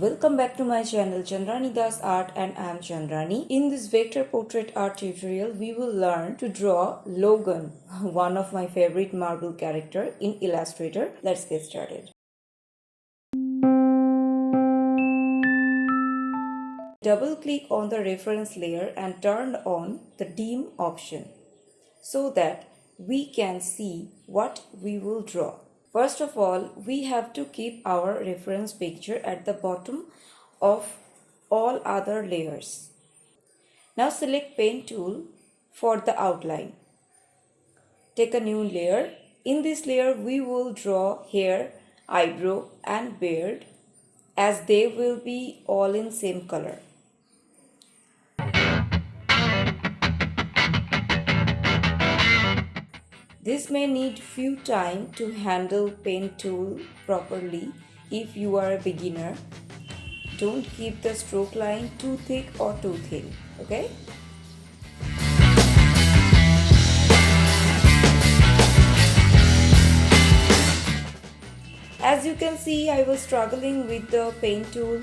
Welcome back to my channel Chandrani Das Art, and I am Chandrani. In this vector portrait art tutorial, we will learn to draw Logan, one of my favorite Marvel character in Illustrator. Let's get started. Double click on the reference layer and turn on the dim option so that we can see what we will draw. First of all, we have to keep our reference picture at the bottom of all other layers. Now select pen tool for the outline. Take a new layer. In this layer, we will draw hair, eyebrow and beard as they will be all in same color. This may need few time to handle pen tool properly if you are a beginner. Don't keep the stroke line too thick or too thin, okay? As you can see, I was struggling with the pen tool.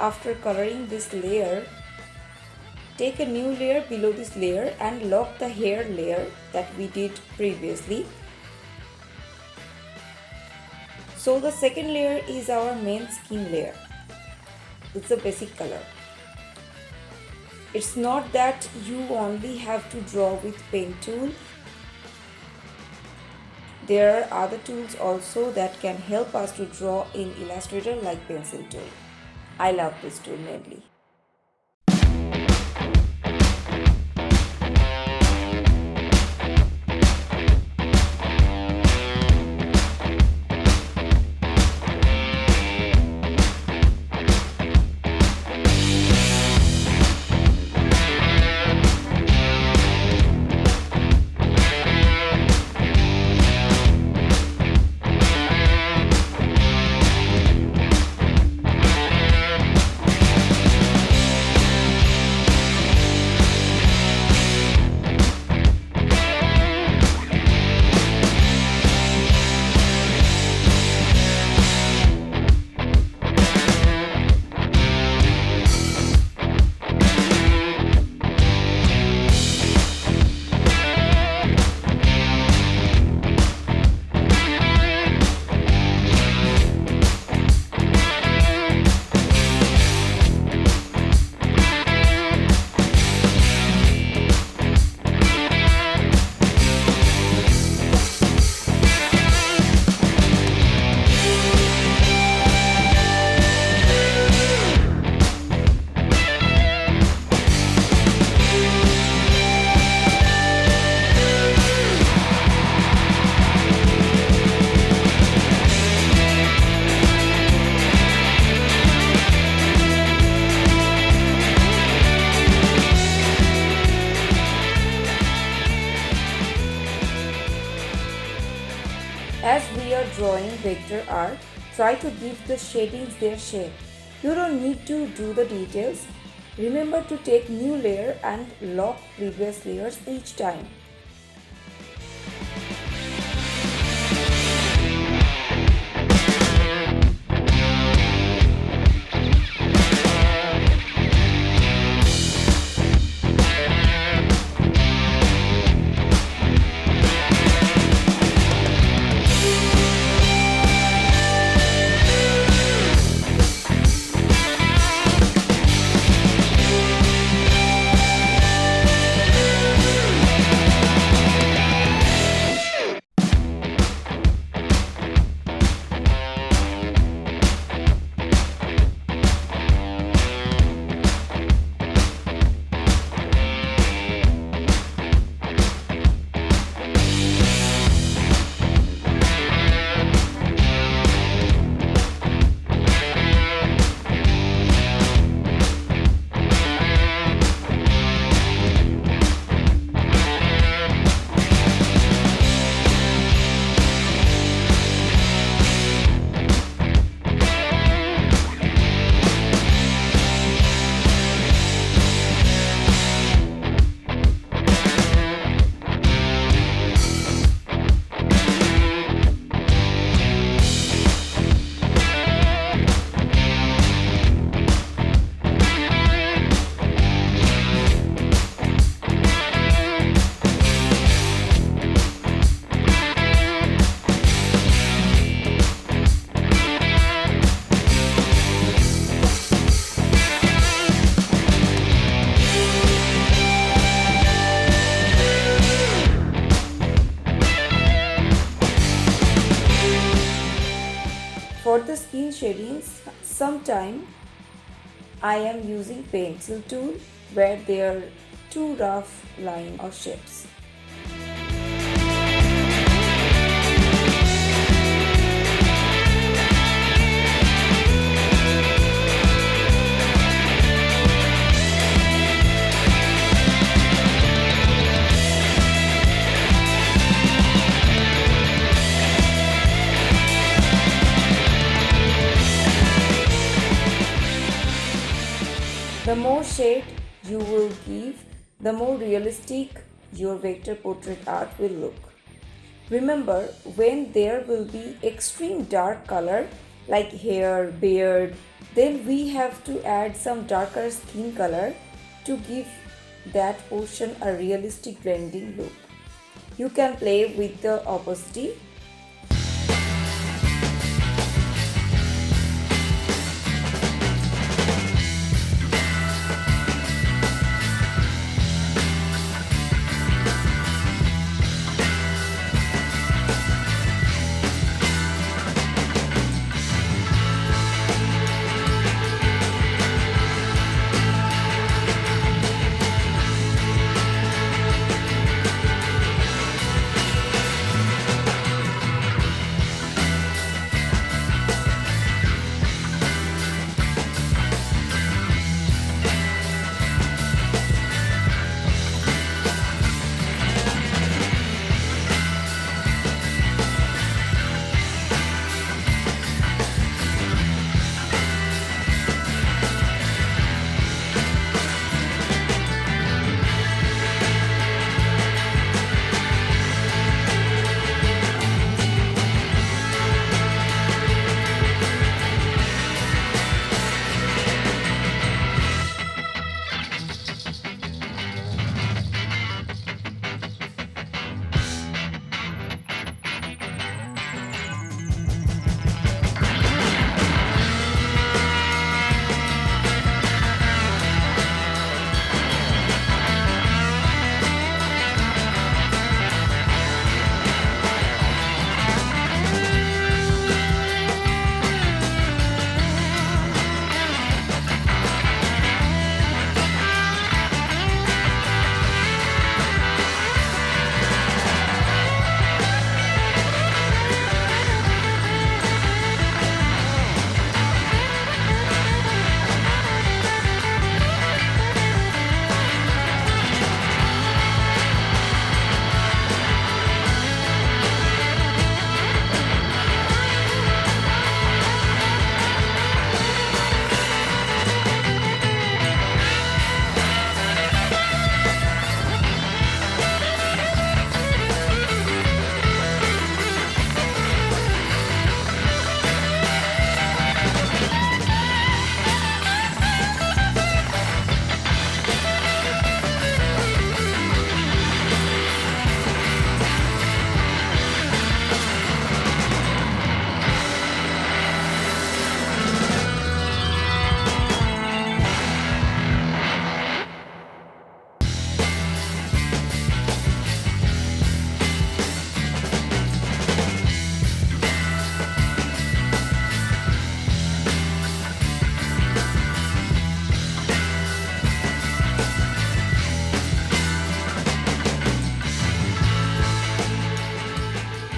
After coloring this layer, take a new layer below this layer and lock the hair layer that we did previously. So the second layer is our main skin layer. It's a basic color. It's not that you only have to draw with pen tool. There are other tools also that can help us to draw in Illustrator, like pencil tool. I love this tool mainly. drawing vector art, try to give the shadings their shape. You don't need to do the details. Remember to take new layer and lock previous layers each time. For the skin shadings, sometime I am using pencil tool where there are too rough line or shapes. The more shade you will give, the more realistic your vector portrait art will look. Remember, when there will be extreme dark color like hair, beard, then we have to add some darker skin color to give that portion a realistic blending look. You can play with the opacity.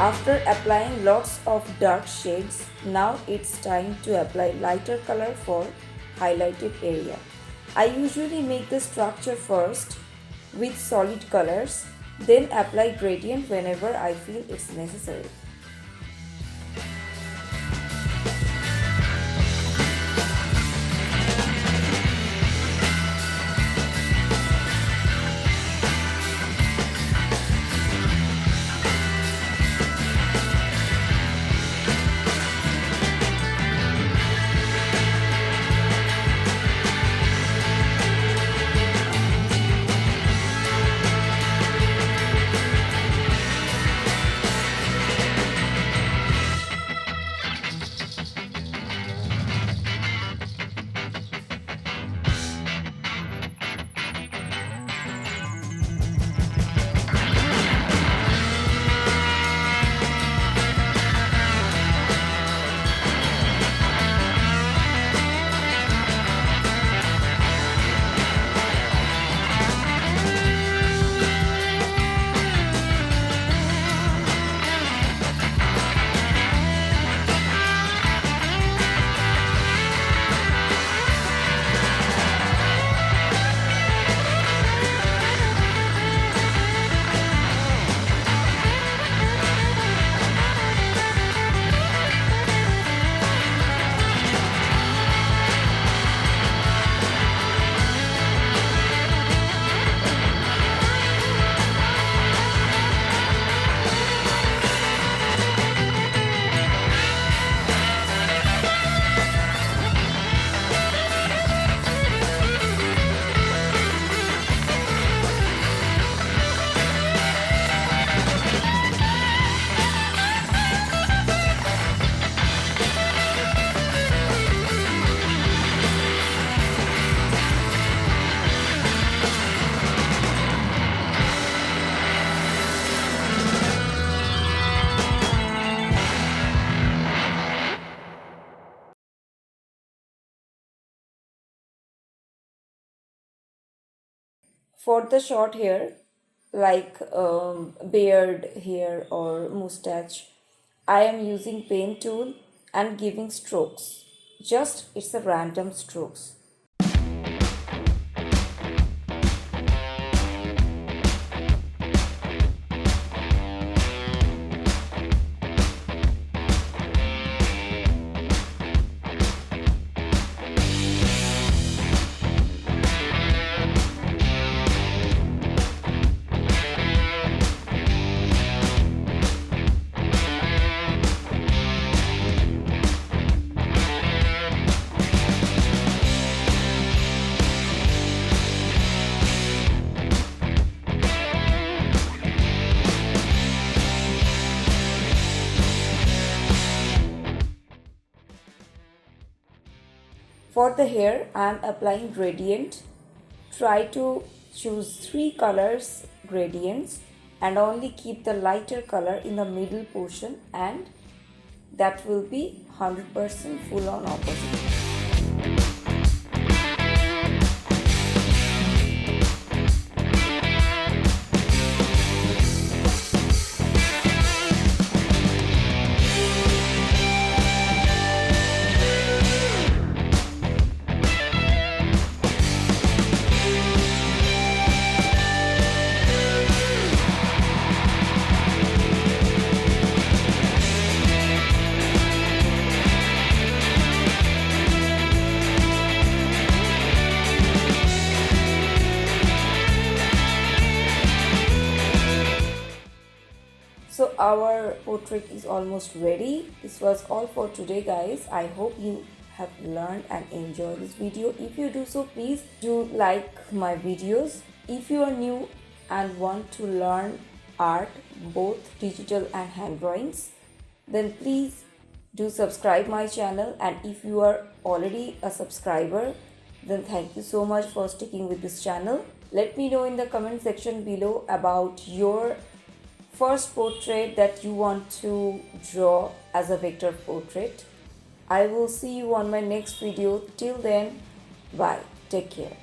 After applying lots of dark shades, now it's time to apply lighter color for highlighted area. I usually make the structure first with solid colors, then apply gradient whenever I feel it's necessary. For the short hair, like beard hair or mustache, I am using pen tool and giving strokes. Just it's a random strokes. For the hair, I am applying gradient. Try to choose 3 colors gradients and only keep the lighter color in the middle portion, and that will be 100% full on opposite. So our portrait is almost ready. This was all for today, guys. I hope you have learned and enjoyed this video. If you do so, please do like my videos. If you are new and want to learn art, both digital and hand drawings, then please do subscribe my channel. And if you are already a subscriber, then thank you so much for sticking with this channel. Let me know in the comment section below about your first portrait that you want to draw as a vector portrait. I will see you on my next video. Till then, bye. Take care.